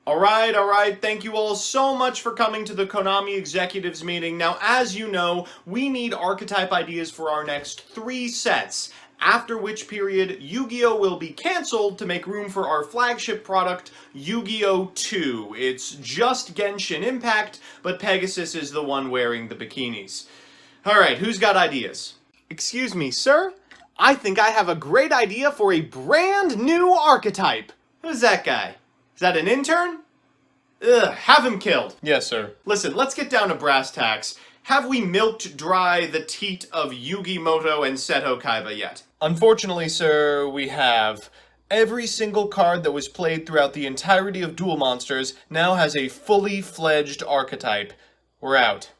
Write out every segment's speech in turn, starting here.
Alright, thank you all so much for coming to the Konami Executives meeting. Now, as you know, we need archetype ideas for our next 3 sets, after which period Yu-Gi-Oh! Will be cancelled to make room for our flagship product, Yu-Gi-Oh! 2. It's just Genshin Impact, but Pegasus is the one wearing the bikinis. Alright, who's got ideas? Excuse me, sir? I think I have a great idea for a brand new archetype. Who's that guy? Is that an intern? Ugh, have him killed. Yes, sir. Listen, let's get down to brass tacks. Have we milked dry the teat of Yugi Moto and Seto Kaiba yet? Unfortunately, sir, we have. Every single card that was played throughout the entirety of Duel Monsters now has a fully fledged archetype. We're out.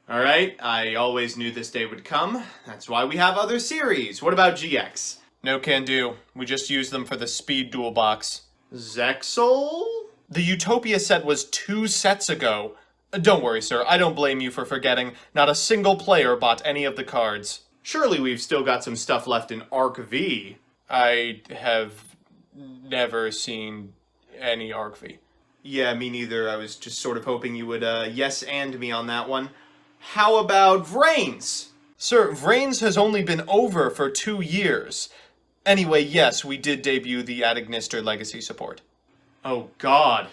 Alright, I always knew this day would come. That's why we have other series. What about GX? No can do. We just use them for the speed duel box. Zexal? The Utopia set was 2 sets ago. Don't worry, sir. I don't blame you for forgetting. Not a single player bought any of the cards. Surely we've still got some stuff left in Arc V. I have never seen any Arc V. Yeah, me neither. I was just sort of hoping you would yes and me on that one. How about Vrains? Sir, Vrains has only been over for 2 years. Anyway, yes, we did debut the Adagnister Legacy support. Oh God.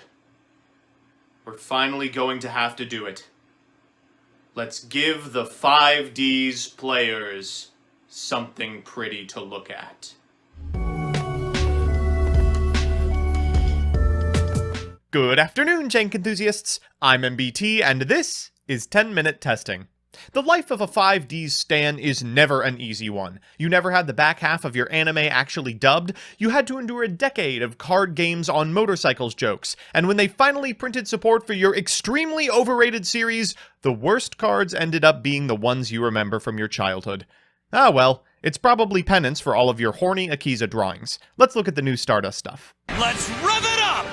We're finally going to have to do it. Let's give the 5Ds players something pretty to look at. Good afternoon, Jank enthusiasts. I'm MBT, and this is 10-Minute Testing. The life of a 5Ds stan is never an easy one. You never had the back half of your anime actually dubbed, you had to endure a decade of card games on motorcycles jokes, and when they finally printed support for your extremely overrated series, the worst cards ended up being the ones you remember from your childhood. Ah well, it's probably penance for all of your horny Akiza drawings. Let's look at the new Stardust stuff. Let's rev it up!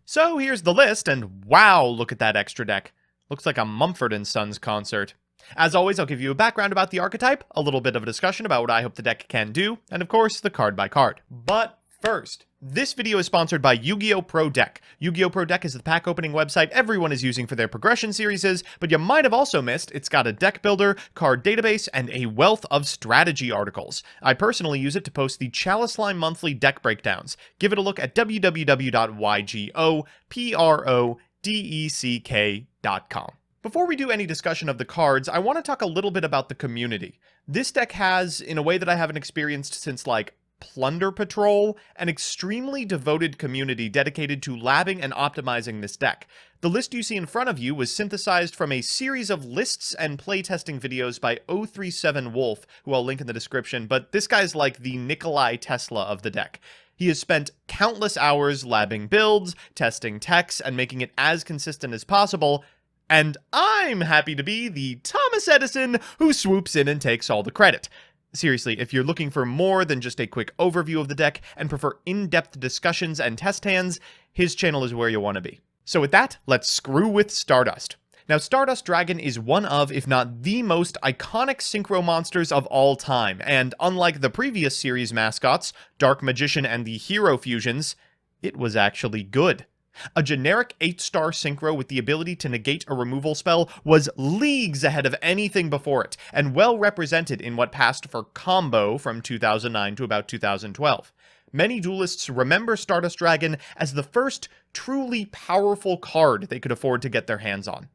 So here's the list, and wow, look at that extra deck. Looks like a Mumford & Sons concert. As always, I'll give you a background about the archetype, a little bit of a discussion about what I hope the deck can do, and of course, the card by card. But first, this video is sponsored by Yu-Gi-Oh! Pro Deck. Yu-Gi-Oh! Pro Deck is the pack opening website everyone is using for their progression series, but you might have also missed it's got a deck builder, card database, and a wealth of strategy articles. I personally use it to post the Chalice Line monthly deck breakdowns. Give it a look at www.ygoprodeck.com. Before we do any discussion of the cards, I want to talk a little bit about the community. This deck has, in a way that I haven't experienced since, like, Plunder Patrol, an extremely devoted community dedicated to labbing and optimizing this deck. The list you see in front of you was synthesized from a series of lists and playtesting videos by 037 Wolf, who I'll link in the description, but this guy's like the Nikolai Tesla of the deck. He has spent countless hours labbing builds, testing techs, and making it as consistent as possible, and I'm happy to be the Thomas Edison who swoops in and takes all the credit. Seriously, if you're looking for more than just a quick overview of the deck and prefer in-depth discussions and test hands, his channel is where you want to be. So with that, let's screw with Stardust. Now, Stardust Dragon is one of, if not the most iconic synchro monsters of all time, and unlike the previous series mascots, Dark Magician and the Hero Fusions, it was actually good. A generic 8-star synchro with the ability to negate a removal spell was leagues ahead of anything before it, and well represented in what passed for Combo from 2009 to about 2012. Many duelists remember Stardust Dragon as the first truly powerful card they could afford to get their hands on.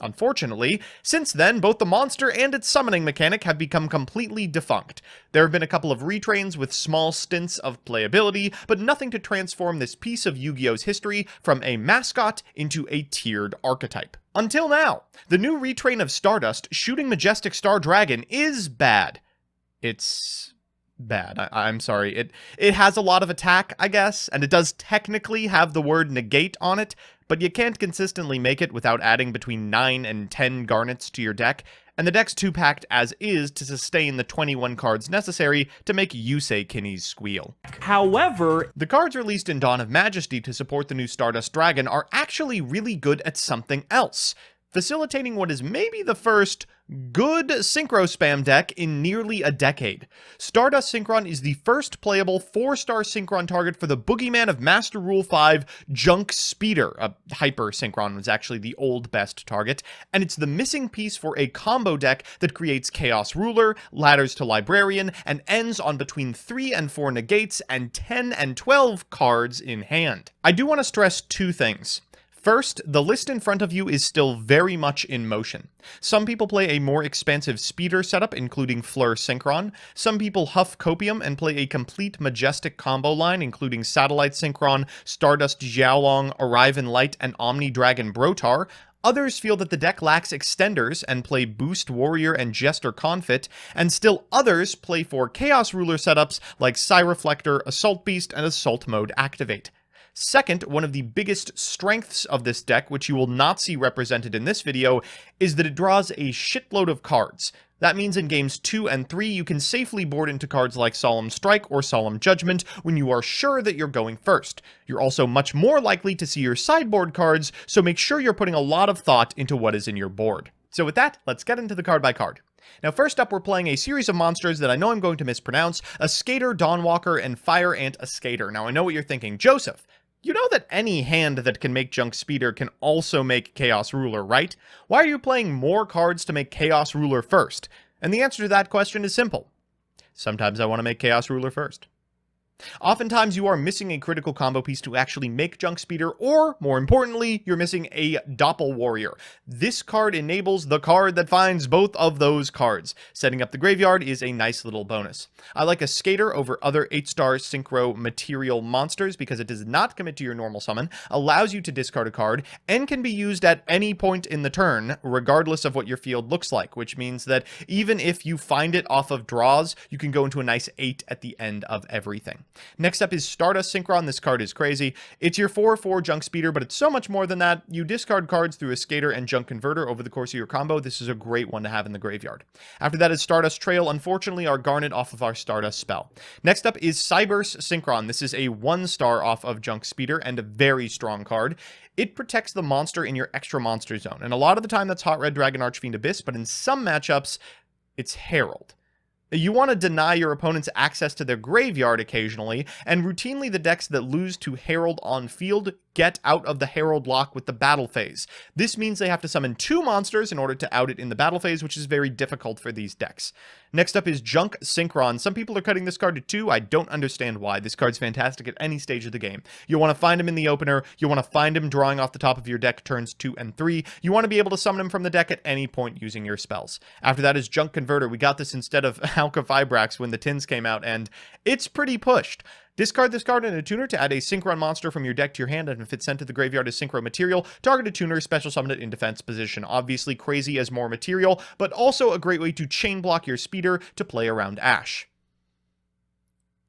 Unfortunately, since then, both the monster and its summoning mechanic have become completely defunct. There have been a couple of retrains with small stints of playability, but nothing to transform this piece of Yu-Gi-Oh's history from a mascot into a tiered archetype. Until now, the new retrain of Stardust, Shooting Majestic Star Dragon, is bad. It's bad. I'm sorry. It has a lot of attack, I guess, and it does technically have the word negate on it, but you can't consistently make it without adding between 9 and 10 garnets to your deck, and the deck's 2-packed as is to sustain the 21 cards necessary to make Yusei Kinnies squeal. However, the cards released in Dawn of Majesty to support the new Stardust Dragon are actually really good at something else, facilitating what is maybe the first Good Synchro spam deck in nearly a decade. Stardust Synchron is the first playable 4-star Synchron target for the boogeyman of Master Rule 5, Junk Speeder. Hyper Synchron was actually the old best target, and it's the missing piece for a combo deck that creates Chaos Ruler, ladders to Librarian, and ends on between 3 and 4 negates and 10 and 12 cards in hand. I do want to stress two things. First, the list in front of you is still very much in motion. Some people play a more expansive speeder setup, including Fleur Synchron. Some people huff Copium and play a complete Majestic combo line, including Satellite Synchron, Stardust Xiaolong, Arrive in Light, and Omni Dragon Brotar. Others feel that the deck lacks extenders and play Boost Warrior and Jester Confit, and still others play for Chaos Ruler setups like Psyreflector, Assault Beast, and Assault Mode Activate. Second, one of the biggest strengths of this deck, which you will not see represented in this video, is that it draws a shitload of cards. That means in games 2 and 3, you can safely board into cards like Solemn Strike or Solemn Judgment when you are sure that you're going first. You're also much more likely to see your sideboard cards, so make sure you're putting a lot of thought into what is in your board. So with that, let's get into the card by card. Now first up, we're playing a series of monsters that I know I'm going to mispronounce: a Skater, Dawnwalker, and Fire Ant, a Skater. Now I know what you're thinking, Joseph, you know that any hand that can make Junk Speeder can also make Chaos Ruler, right? Why are you playing more cards to make Chaos Ruler first? And the answer to that question is simple. Sometimes I want to make Chaos Ruler first. Oftentimes you are missing a critical combo piece to actually make Junk Speeder, or, more importantly, you're missing a Doppel Warrior. This card enables the card that finds both of those cards. Setting up the graveyard is a nice little bonus. I like a Skater over other 8-star Synchro material monsters because it does not commit to your normal summon, allows you to discard a card, and can be used at any point in the turn, regardless of what your field looks like, which means that even if you find it off of draws, you can go into a nice 8 at the end of everything. Next up is Stardust Synchron. This card is crazy. It's your 4/4 Junk Speeder, but it's so much more than that. You discard cards through a Skater and Junk Converter over the course of your combo. This is a great one to have in the graveyard. After that is Stardust Trail. Unfortunately, our Garnet off of our Stardust spell. Next up is Cyberse Synchron. This is a 1-star off of Junk Speeder and a very strong card. It protects the monster in your extra monster zone, and a lot of the time that's Hot Red Dragon Archfiend Abyss, but in some matchups, it's Herald. You want to deny your opponents access to their graveyard occasionally, and routinely the decks that lose to Herald on field get out of the Herald lock with the battle phase. This means they have to summon 2 monsters in order to out it in the battle phase, which is very difficult for these decks. Next up is Junk Synchron. Some people are cutting this card to 2. I don't understand why. This card's fantastic at any stage of the game. You want to find him in the opener. You want to find him drawing off the top of your deck turns 2 and 3. You want to be able to summon him from the deck at any point using your spells. After that is Junk Converter. We got this instead of Alka Vibrax when the tins came out, and it's pretty pushed. Discard this card in a tuner to add a Synchron monster from your deck to your hand, and if it's sent to the graveyard as Synchro material, target a tuner, special summon it in defense position. Obviously crazy as more material, but also a great way to chain block your speeder to play around Ash.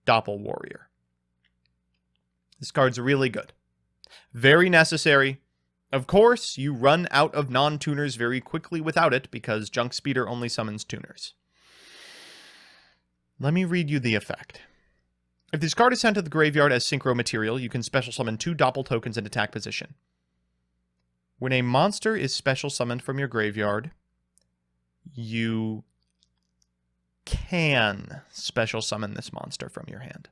Doppel Warrior. This card's really good. Very necessary. Of course, you run out of non-tuners very quickly without it, because Junk Speeder only summons tuners. Let me read you the effect. If this card is sent to the graveyard as Synchro material, you can special summon 2 Doppel tokens in attack position. When a monster is special summoned from your graveyard, you can special summon this monster from your hand.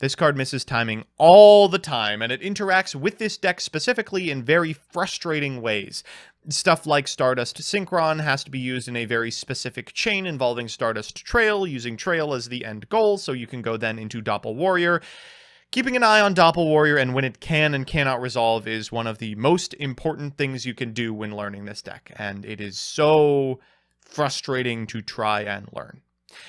This card misses timing all the time, and it interacts with this deck specifically in very frustrating ways. Stuff like Stardust Synchron has to be used in a very specific chain involving Stardust Trail, using Trail as the end goal, so you can go then into Doppel Warrior. Keeping an eye on Doppel Warrior and when it can and cannot resolve is one of the most important things you can do when learning this deck, and it is so frustrating to try and learn.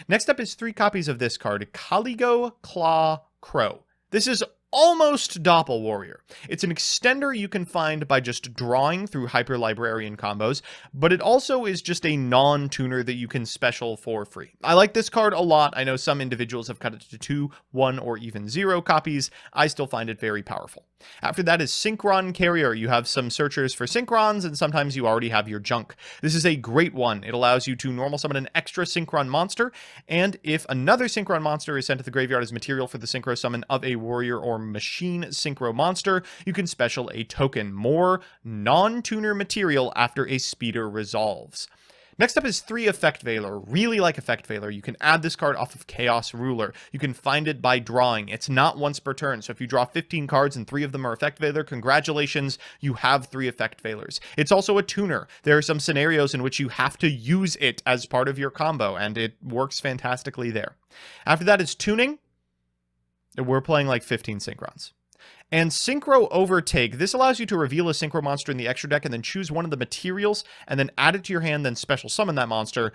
Next up is 3 copies of this card, Caligo Claw Crow. This is almost Doppel Warrior. It's an extender you can find by just drawing through Hyper Librarian combos, but it also is just a non-tuner that you can special for free. I like this card a lot. I know some individuals have cut it to 2, 1, or even 0 copies. I still find it very powerful. After that is Synchron Carrier. You have some searchers for Synchrons, and sometimes you already have your junk. This is a great one. It allows you to normal summon an extra Synchron monster, and if another Synchron monster is sent to the graveyard as material for the Synchro summon of a warrior or machine Synchro monster, you can special a token. More non-tuner material after a speeder resolves. Next up is 3 Effect Veiler. Really like Effect Veiler. You can add this card off of Chaos Ruler. You can find it by drawing. It's not once per turn, so if you draw 15 cards and 3 of them are Effect Veiler, congratulations, you have 3 Effect Veilers. It's also a tuner. There are some scenarios in which you have to use it as part of your combo, and it works fantastically there. After that is tuning. We're playing like 15 Synchrons. And Synchro Overtake. This allows you to reveal a Synchro monster in the extra deck and then choose one of the materials and then add it to your hand, then special summon that monster,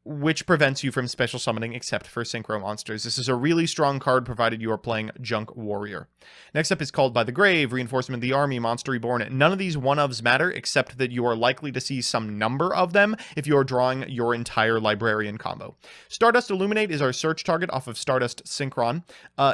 which prevents you from special summoning except for Synchro monsters. This is a really strong card provided you are playing Junk Warrior. Next up is Called by the Grave, Reinforcement of the Army, Monster Reborn. None of these one-ofs matter except that you are likely to see some number of them if you are drawing your entire Librarian combo. Stardust Illuminate is our search target off of Stardust Synchron.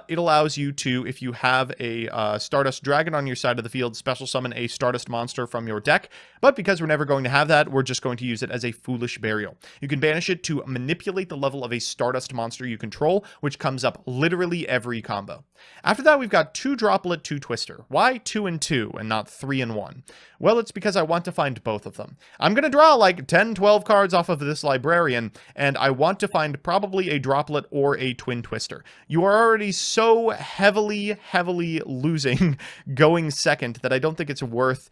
It allows you to, if you have a Stardust Dragon on your side of the field, special summon a Stardust monster from your deck, but because we're never going to have that, we're just going to use it as a Foolish Burial. You can banish it to manipulate the level of a Stardust monster you control, which comes up literally every combo. After that, we've got 2 Droplet, 2 Twister. Why 2 and 2 and not 3 and 1? Well, it's because I want to find both of them. I'm going to draw like 10, 12 cards off of this Librarian, and I want to find probably a Droplet or a Twin Twister. You are already so heavily losing going second that I don't think it's worth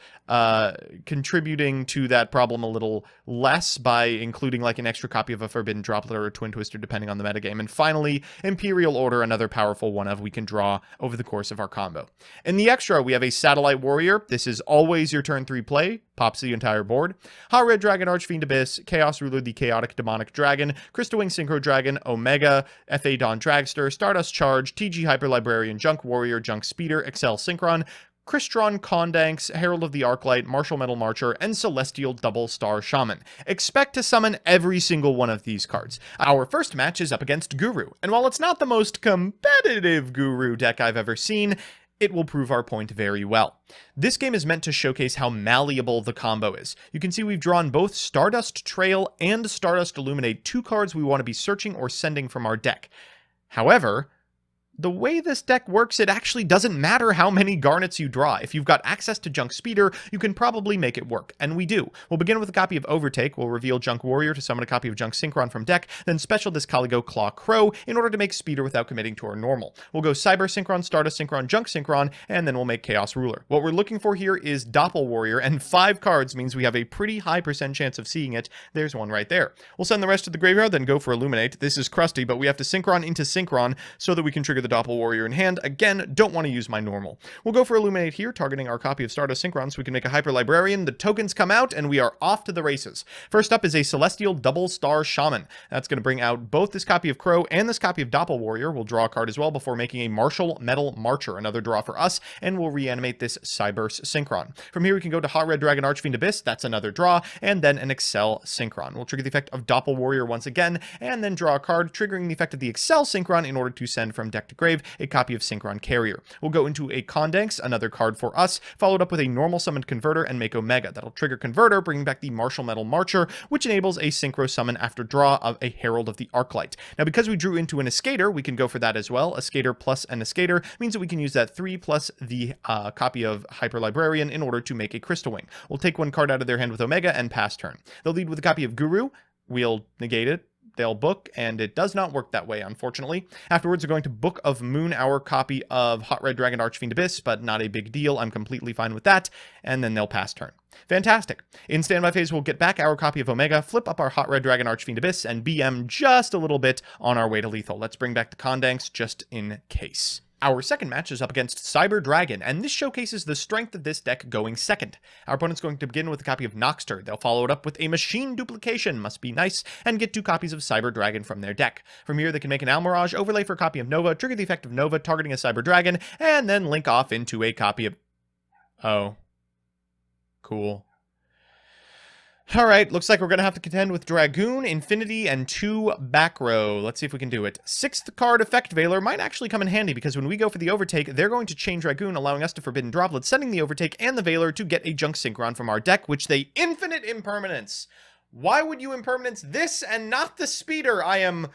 contributing to that problem a little less by including like an extra copy of a Forbidden Droplet or a Twin Twister depending on the metagame. And finally, Imperial Order, another powerful one of we can draw over the course of our combo. In the extra, we have a Satellite Warrior. This is always your turn 3 play. Pops the entire board. Hot Red Dragon, Archfiend Abyss, Chaos Ruler, the Chaotic Demonic Dragon, Crystal Wing Synchro Dragon, Omega, FA Dawn Dragster, Stardust Charge, TG Hyper Librarian, Junk Warrior, Junk Speeder, Excel Synchron, Crystron Condanks, Herald of the Arclight, Martial Metal Marcher, and Celestial Double Star Shaman. Expect to summon every single one of these cards. Our first match is up against Guru, and while it's not the most competitive Guru deck I've ever seen, it will prove our point very well. This game is meant to showcase how malleable the combo is. You can see we've drawn both Stardust Trail and Stardust Illuminate, 2 cards we want to be searching or sending from our deck. However, the way this deck works, it actually doesn't matter how many garnets you draw. If you've got access to Junk Speeder, you can probably make it work, and we do. We'll begin with a copy of Overtake. We'll reveal Junk Warrior to summon a copy of Junk Synchron from deck, then special this Caligo Claw Crow in order to make Speeder without committing to our normal. We'll go Cyber Synchron, Stardust Synchron, Junk Synchron, and then we'll make Chaos Ruler. What we're looking for here is Doppel Warrior, and 5 cards means we have a pretty high % chance of seeing it. There's one right there. We'll send the rest to the graveyard, then go for Illuminate. This is crusty, but we have to Synchron into Synchron so that we can trigger the Doppel Warrior in hand. Again, don't want to use my normal. We'll go for Illuminate here, targeting our copy of Stardust Synchron so we can make a Hyper Librarian. The tokens come out, and we are off to the races. First up is a Celestial Double Star Shaman. That's going to bring out both this copy of Crow and this copy of Doppel Warrior. We'll draw a card as well before making a Martial Metal Marcher, another draw for us, and we'll reanimate this Cyberse Synchron. From here, we can go to Hot Red Dragon Archfiend Abyss. That's another draw, and then an Excel Synchron. We'll trigger the effect of Doppel Warrior once again, and then draw a card, triggering the effect of the Excel Synchron in order to send from deck to grave a copy of Synchron Carrier. We'll go into a Condanks, another card for us, followed up with a normal summoned Converter and make Omega. That'll trigger Converter, bringing back the Martial Metal Marcher, which enables a Synchro summon after draw of a Herald of the Arclight. Now, because we drew into an Escator, we can go for that as well. Escator plus an Escator means that we can use that 3 plus the copy of Hyper Librarian in order to make a Crystal Wing. We'll take 1 card out of their hand with Omega and pass turn. They'll lead with a copy of Guru. We'll negate it. They'll book, and it does not work that way, unfortunately. Afterwards, we're going to Book of Moon our copy of Hot Red Dragon Archfiend Abyss, but not a big deal. I'm completely fine with that, and then they'll pass turn. Fantastic. In standby phase, we'll get back our copy of Omega, flip up our Hot Red Dragon Archfiend Abyss, and BM just a little bit on our way to lethal. Let's bring back the Condanks just in case. Our second match is up against Cyber Dragon, and this showcases the strength of this deck going second. Our opponent's going to begin with a copy of Noxter. They'll follow it up with a Machine Duplication, must be nice, and get 2 copies of Cyber Dragon from their deck. From here, they can make an Almirage, overlay for a copy of Nova, trigger the effect of Nova, targeting a Cyber Dragon, and then link off into a copy of... Oh. Cool. Alright, looks like we're going to have to contend with Dragoon, Infinity, and 2 back row. Let's see if we can do it. 6th card, Effect Veiler, might actually come in handy, because when we go for the Overtake, they're going to chain Dragoon, allowing us to Forbidden Droplet, sending the Overtake and the Veiler to get a Junk Synchron from our deck, which they infinite impermanence. Why would you impermanence this and not the Speeder? I am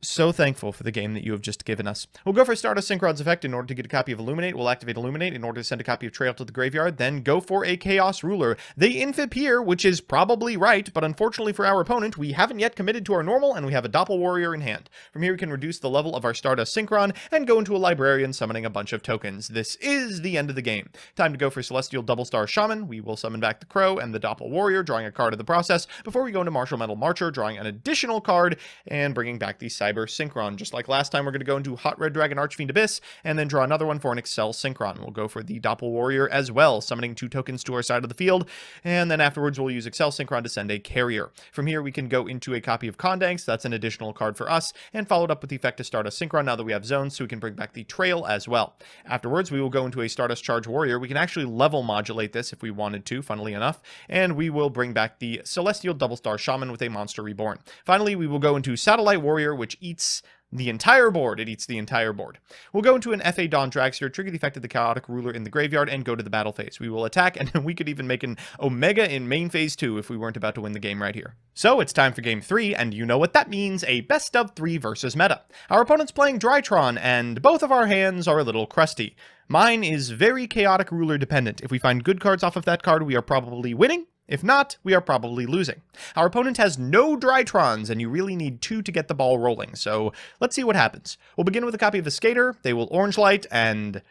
So thankful for the game that you have just given us. We'll go for Stardust Synchron's effect in order to get a copy of Illuminate. We'll activate Illuminate in order to send a copy of Trail to the graveyard, then go for a Chaos Ruler. They infib here, which is probably right, but unfortunately for our opponent, we haven't yet committed to our normal, and we have a Doppel Warrior in hand. From here, we can reduce the level of our Stardust Synchron and go into a Librarian, summoning a bunch of tokens. This is the end of the game. Time to go for Celestial Double Star Shaman. We will summon back the Crow and the Doppel Warrior, drawing a card in the process, before we go into Martial Metal Marcher, drawing an additional card, and bringing back the Cyber Synchron. Just like last time, we're going to go into Hot Red Dragon Archfiend Abyss, and then draw another one for an Excel Synchron. We'll go for the Doppel Warrior as well, summoning 2 tokens to our side of the field, and then afterwards we'll use Excel Synchron to send a Carrier. From here, we can go into a copy of Condanks. That's an additional card for us, and followed up with the effect to Stardust Synchron now that we have zones, so we can bring back the Trail as well. Afterwards, we will go into a Stardust Charge Warrior. We can actually level modulate this if we wanted to, funnily enough, and we will bring back the Celestial Double Star Shaman with a Monster Reborn. Finally, we will go into Satellite Warrior, which eats the entire board. It eats the entire board. We'll go into an FA Dawn Dragster, trigger the effect of the Chaotic Ruler in the graveyard, and go to the battle phase. We will attack, and we could even make an Omega in main phase 2 if we weren't about to win the game right here. So it's time for game 3, and you know what that means, a best of 3 versus meta. Our opponent's playing Drytron, and both of our hands are a little crusty. Mine is very Chaotic Ruler dependent. If we find good cards off of that card, we are probably winning. If not, we are probably losing. Our opponent has no Drytrons, and you really need 2 to get the ball rolling, so let's see what happens. We'll begin with a copy of the Skater. They will Orange Light, and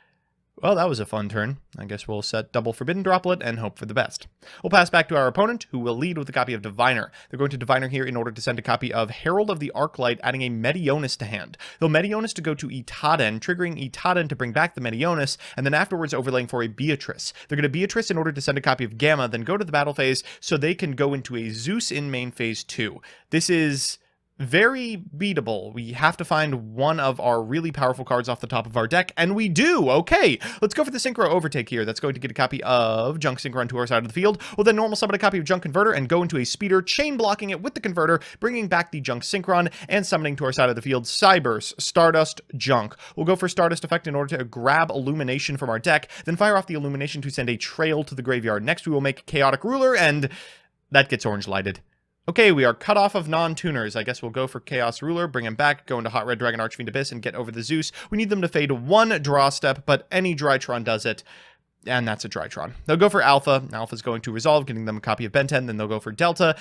well, that was a fun turn. I guess we'll set double Forbidden Droplet and hope for the best. We'll pass back to our opponent, who will lead with a copy of Diviner. They're going to Diviner here in order to send a copy of Herald of the Arclight, adding a Meteonis to hand. They'll Meteonis to go to Itaden, triggering Itaden to bring back the Meteonis, and then afterwards overlaying for a Beatrice. They're going to Beatrice in order to send a copy of Gamma, then go to the battle phase so they can go into a Zeus in main phase 2. This is very beatable. We have to find one of our really powerful cards off the top of our deck, and we do! Okay, let's go for the Synchro Overtake here. That's going to get a copy of Junk Synchron to our side of the field. We'll then normal summon a copy of Junk Converter and go into a Speeder, chain blocking it with the Converter, bringing back the Junk Synchron, and summoning to our side of the field Cybers, Stardust, Junk. We'll go for Stardust effect in order to grab Illumination from our deck, then fire off the Illumination to send a Trail to the graveyard. Next, we will make Chaotic Ruler, and that gets orange lighted. Okay, we are cut off of non-tuners. I guess we'll go for Chaos Ruler, bring him back, go into Hot Red Dragon Archfiend Abyss, and get over the Zeus. We need them to fade 1 draw step, but any Drytron does it. And that's a Drytron. They'll go for Alpha. Alpha's going to resolve, getting them a copy of Ben 10. Then they'll go for Delta,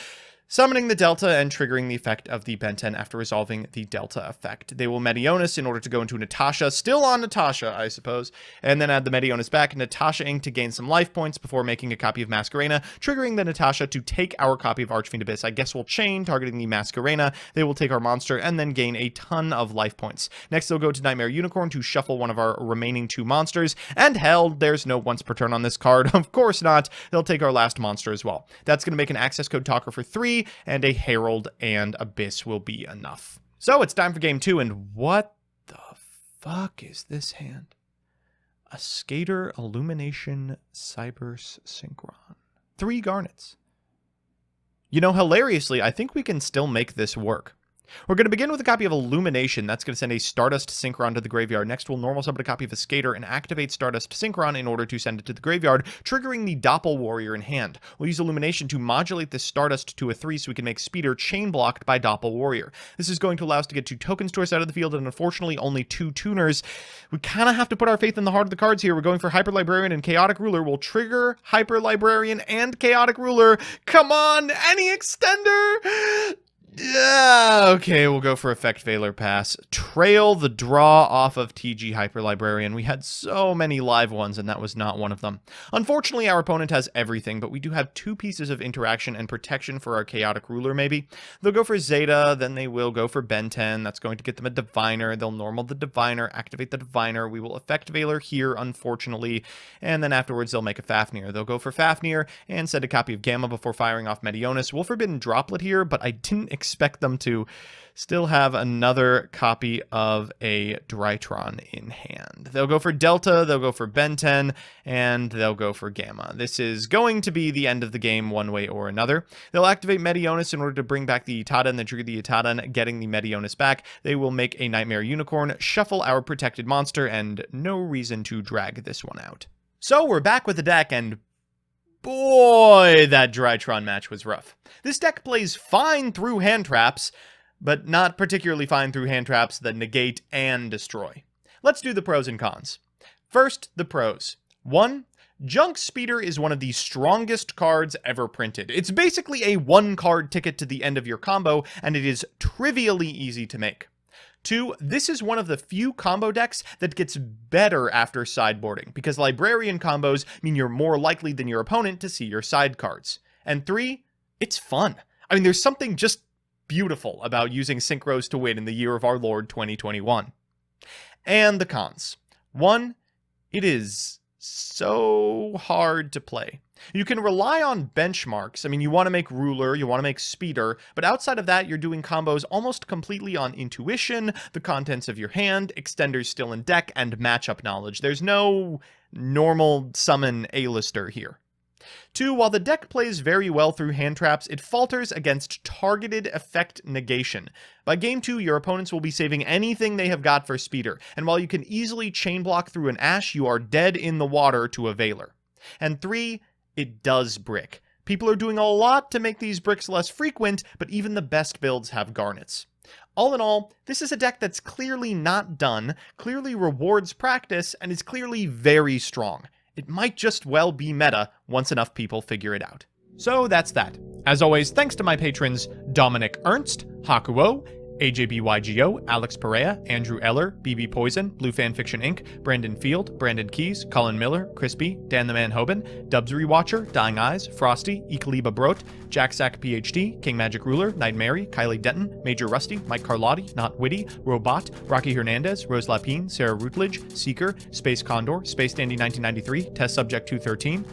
summoning the Delta and triggering the effect of the Ben 10 after resolving the Delta effect. They will Meteonis in order to go into Natasha, still on Natasha, I suppose, and then add the Meteonis back, Natasha Inc. to gain some life points before making a copy of Masquerena, triggering the Natasha to take our copy of Archfiend Abyss. I guess we'll chain, targeting the Masquerena. They will take our monster and then gain a ton of life points. Next, they'll go to Nightmare Unicorn to shuffle one of our remaining 2 monsters, and hell, there's no once per turn on this card. Of course not. They'll take our last monster as well. That's going to make an access code talker for 3, and a Herald and Abyss will be enough. So it's time for game 2, and what the fuck is this hand? A Skater, Illumination, Cybers, Synchron. 3 Garnets. You know, hilariously, I think we can still make this work. We're going to begin with a copy of Illumination. That's going to send a Stardust Synchron to the graveyard. Next, we'll normal summon a copy of a Skater and activate Stardust Synchron in order to send it to the graveyard, triggering the Doppel Warrior in hand. We'll use Illumination to modulate this Stardust to a 3 so we can make Speeder chain blocked by Doppel Warrior. This is going to allow us to get 2 tokens to our side of the field, and unfortunately only 2 tuners. We kind of have to put our faith in the heart of the cards here. We're going for Hyper Librarian and Chaotic Ruler. We'll trigger Hyper Librarian and Chaotic Ruler. Come on, any extender! Yeah, okay, we'll go for Effect Veiler Pass. Trail the draw off of TG Hyper Librarian. We had so many live ones, and that was not one of them. Unfortunately, our opponent has everything, but we do have 2 pieces of interaction and protection for our Chaotic Ruler, maybe. They'll go for Zeta, then they will go for Ben 10. That's going to get them a Diviner. They'll normal the Diviner, activate the Diviner. We will Effect Veiler here, unfortunately, and then afterwards they'll make a Fafnir. They'll go for Fafnir and send a copy of Gamma before firing off Meteonis. We'll Forbidden Droplet here, but I didn't expect them to still have another copy of a Drytron in hand. They'll go for Delta, they'll go for Ben 10, and they'll go for Gamma. This is going to be the end of the game one way or another. They'll activate Meteonis in order to bring back the Itaden, then trigger the Itaden, getting the Meteonis back. They will make a Nightmare Unicorn, shuffle our protected monster, and no reason to drag this one out. So we're back with the deck, and boy, that Drytron match was rough. This deck plays fine through hand traps, but not particularly fine through hand traps that negate and destroy. Let's do the pros and cons. First, the pros. 1. Junk Speeder is one of the strongest cards ever printed. It's basically a one-card ticket to the end of your combo, and it is trivially easy to make. 2. This is one of the few combo decks that gets better after sideboarding, because Librarian combos mean you're more likely than your opponent to see your side cards. And 3. It's fun. I mean, there's something just beautiful about using Synchros to win in the year of our Lord 2021. And the cons. 1. It is so hard to play. You can rely on benchmarks. I mean, you want to make Ruler, you want to make Speeder, but outside of that, you're doing combos almost completely on intuition, the contents of your hand, extenders still in deck, and matchup knowledge. There's no normal summon A-lister here. 2. While the deck plays very well through hand traps, it falters against targeted effect negation. By game 2, your opponents will be saving anything they have got for Speeder, and while you can easily chain block through an Ash, you are dead in the water to a Veiler. And 3. It does brick. People are doing a lot to make these bricks less frequent, but even the best builds have garnets. All in all, this is a deck that's clearly not done, clearly rewards practice, and is clearly very strong. It might just well be meta once enough people figure it out. So that's that. As always, thanks to my patrons Dominic Ernst, Hakuo, AJBYGO, Alex Perea, Andrew Eller, BB Poison, Blue Fanfiction Inc., Brandon Field, Brandon Keys, Colin Miller, Crispy, Dan the Man Hoban, Dubs Rewatcher, Dying Eyes, Frosty, Ikaliba Brot, Jack Sack PhD, King Magic Ruler, Night Mary, Kylie Denton, Major Rusty, Mike Carlotti, Not Witty, Robot, Rocky Hernandez, Rose Lapine, Sarah Rutledge, Seeker, Space Condor, Space Dandy 1993, Test Subject 213,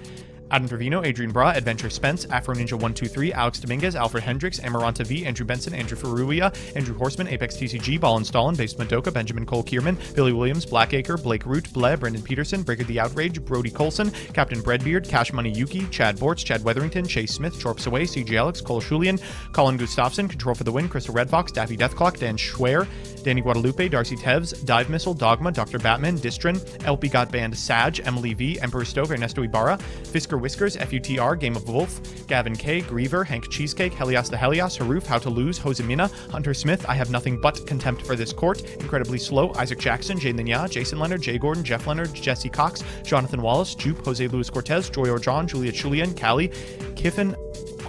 Adam Trevino, Adrian Bra, Adventure Spence, Afro Ninja 123, Alex Dominguez, Alfred Hendricks, Amaranta V, Andrew Benson, Andrew Ferruia, Andrew Horseman, Apex TCG, Ballin Stalin, Based Madoka, Benjamin Cole Kierman, Billy Williams, Blackacre, Blake Root, Ble, Brendan Peterson, Breaker the Outrage, Brody Colson, Captain Breadbeard, Cash Money Yuki, Chad Bortz, Chad Weatherington, Chase Smith, Chorps Away, CG Alex, Cole Schulian, Colin Gustafson, Control for the Win, Crystal Red Fox, Daffy Deathclock, Dan Schwer, Danny Guadalupe, Darcy Tevz, Dive Missile, Dogma, Dr. Batman, Distrin, LP Got Band, Sag, Emily V, Emperor Stove, Ernesto Ibarra, Fisker Whiskers, FUTR, Game of Wolf, Gavin K, Griever, Hank Cheesecake, Helios the Helios, Haroof, How to Lose, Josemina, Hunter Smith, I Have Nothing But Contempt for This Court, Incredibly Slow, Isaac Jackson, Jay Linya, Jason Leonard, Jay Gordon, Jeff Leonard, Jesse Cox, Jonathan Wallace, Jupe, Jose Luis Cortez, Joy Orjon, Julia Chulian, Callie, Kiffin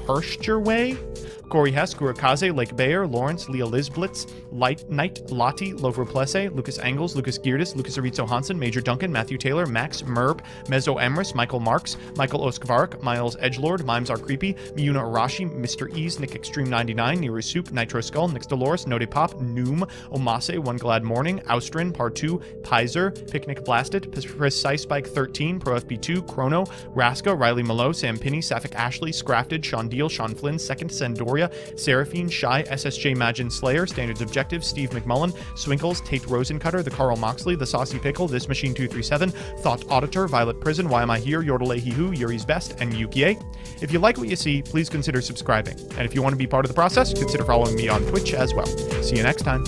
Hirschterway, Corey Hess, Gurakaze, Lake Bayer, Lawrence, Leah Lisblitz, Knight, Lottie, Lovro Plesse, Lucas Angles, Lucas Geerdes, Lucas Aritzo Hansen, Major Duncan, Matthew Taylor, Max, Merb, Mezzo Emrys, Michael Marks, Michael Oskvark, Miles Edgelord, Mimes R. Creepy, Miyuna Arashi, Mr. Ease, Nick Extreme 99, Neru Soup, Nitro Skull, Nix Dolores, Node Pop, Noom, Omase, One Glad Morning, Austrin, Par2, Pizer, Picnic Blasted, Precise Spike 13, Pro FP2, Chrono, Raska, Riley Malo, Sam Pinney, Sapphic Ashley, Scrafted, Sean Deal, Sean Flynn, Second Sandoria, Seraphine, Shy, SSJ Magin Slayer, Standards Objective, Steve McMullen, Swinkles, Tate Rosencutter, The Carl Moxley, The Saucy Pickle, This Machine 237, Thought Auditor, Violet Prison, Why Am I Here, Yordle Who, Yuri's Best, and Yukie. If you like what you see, please consider subscribing. And if you want to be part of the process, consider following me on Twitch as well. See you next time.